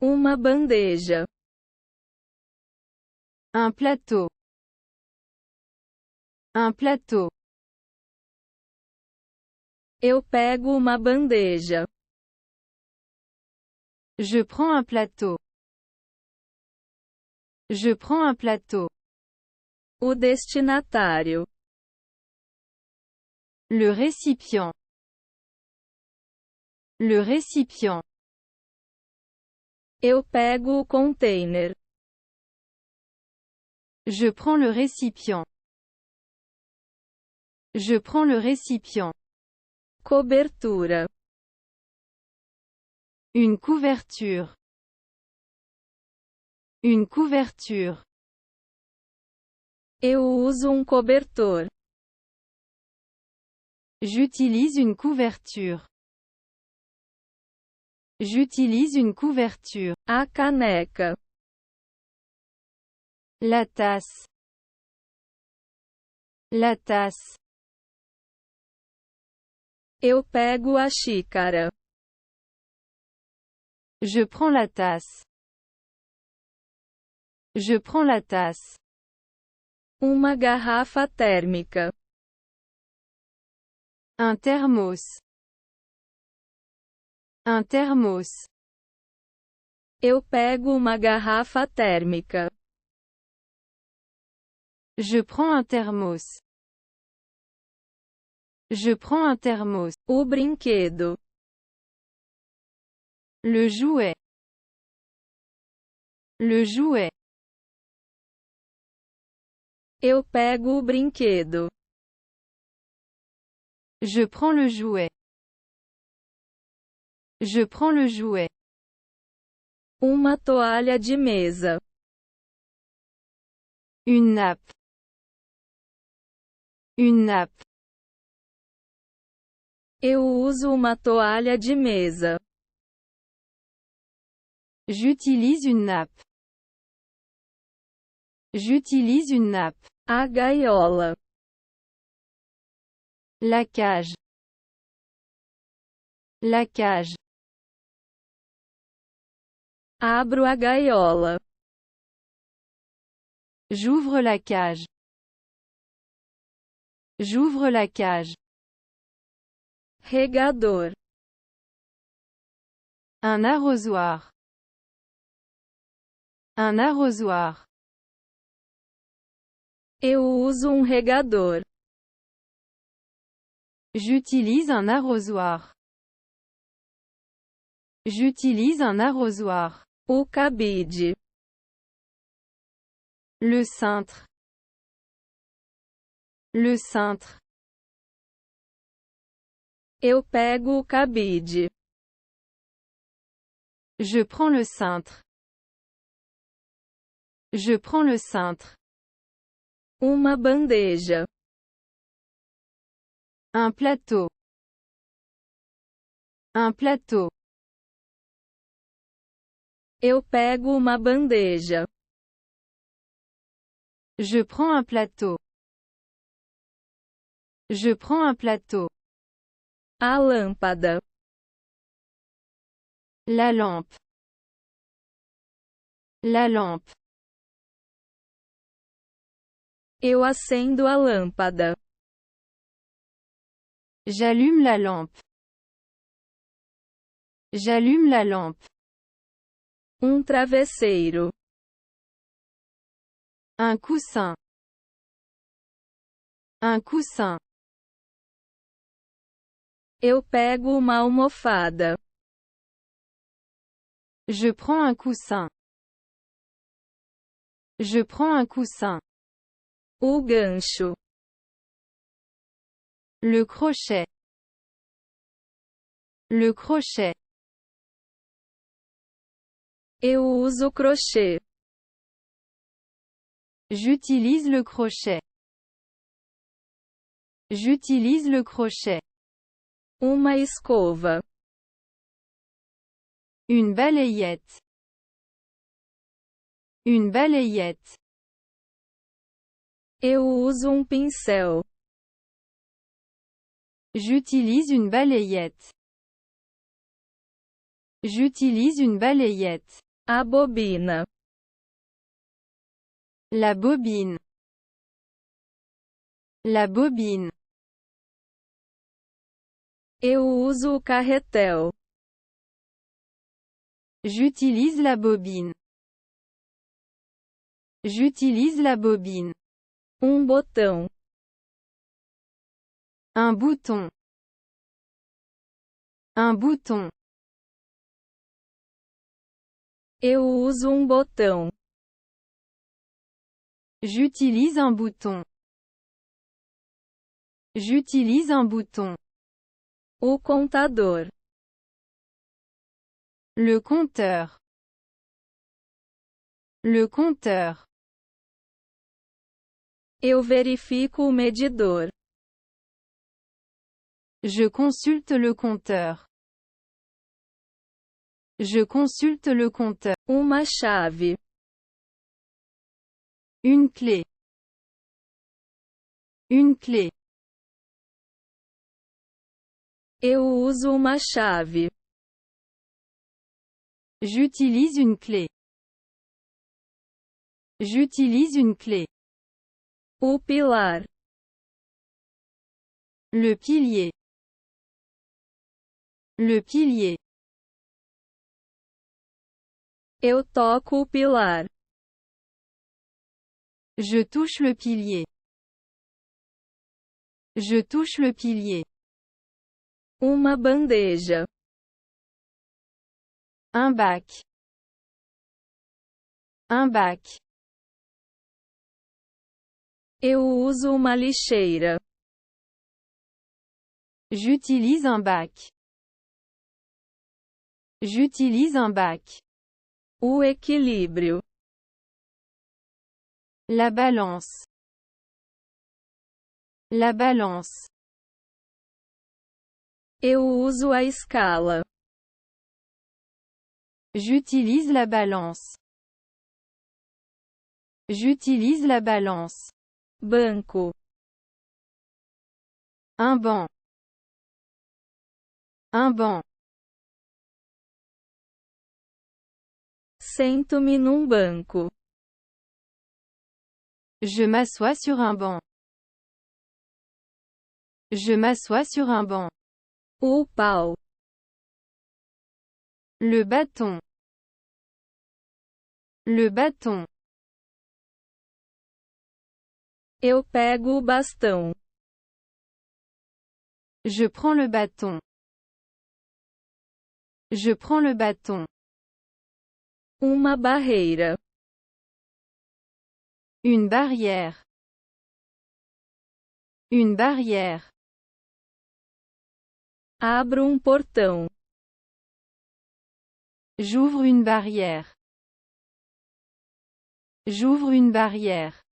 Uma bandeja. Un plateau. Un plateau. Eu pego uma bandeja. Je prends un plateau. Je prends un plateau. O destinatário. Le récipient. Le récipient. Eu pego o container. Je prends le récipient. Je prends le récipient. Cobertura. Une couverture. Une couverture. Eu uso cobertor. J'utilise une couverture. J'utilise une couverture. A caneca. La tasse. La tasse. Eu pego a xícara. Je prends la tasse. Je prends la tasse. Uma garrafa térmica. Un thermos. Un thermos. Eu pego uma garrafa térmica. Je prends un thermos. Je prends un thermos. O brinquedo. Le jouet. Le jouet. Eu pego o brinquedo. Je prends le jouet. Je prends le jouet. Uma toalha de mesa. Une nappe. Une nappe. Eu uso uma toalha de mesa. J'utilise une nappe. J'utilise une nappe. A gaiola. La cage. La cage. Abro a gaiola. J'ouvre la cage. J'ouvre la cage. Regador. Un arrosoir. Un arrosoir. Eu uso regador. J'utilise un arrosoir. J'utilise un arrosoir. O cabide. Le cintre. Le cintre. Eu pego o cabide. Je prends le cintre. Je prends le cintre. Uma bandeja. Un plateau. Un plateau. Eu pego uma bandeja. Je prends un plateau. Je prends un plateau. A lâmpada. La lampe. La lampe. Eu acendo a lâmpada. J'allume la lampe. J'allume la lampe. Travesseiro. Un coussin. Un coussin. Eu pego uma almofada. Je prends un coussin. Je prends un coussin. O gancho. Le crochet. Le crochet. Eu uso crochê. J'utilise le crochet. J'utilise le crochet. Uma escova. Une balayette. Une balayette. Eu uso pincel. J'utilise une balayette. J'utilise une balayette. A bobina. La bobine. La bobine. Eu uso o carretel. J'utilise la bobine. J'utilise la bobine. Botão. Un bouton. Un bouton. Eu uso botão. J'utilise un bouton. J'utilise un bouton. O contador. Le compteur. Le compteur. Eu verifico o medidor. Je consulte le compteur. Je consulte le compteur. Uma chave. Une clé. Une clé. Eu uso uma chave. J'utilise une clé. J'utilise une clé. O pilar. Le pilier. Le pilier. Eu toco o pilar. Je touche le pilier. Je touche le pilier. Uma bandeja. Un bac. Un bac. Eu uso uma lixeira. J'utilise un bac. J'utilise un bac. O equilíbrio. La balance. La balance. Eu uso a escala. J'utilise la balance. J'utilise la balance. Banco. Un banc. Un banc. Sento-me banco. Je m'assois sur un banc. Je m'assois sur un banc. O pau. Le bâton. Le bâton. Eu pego o bastão. Je prends le bâton. Je prends le bâton. Uma barreira. Une barrière. Une barrière. Abro portão. J'ouvre une barrière. J'ouvre une barrière.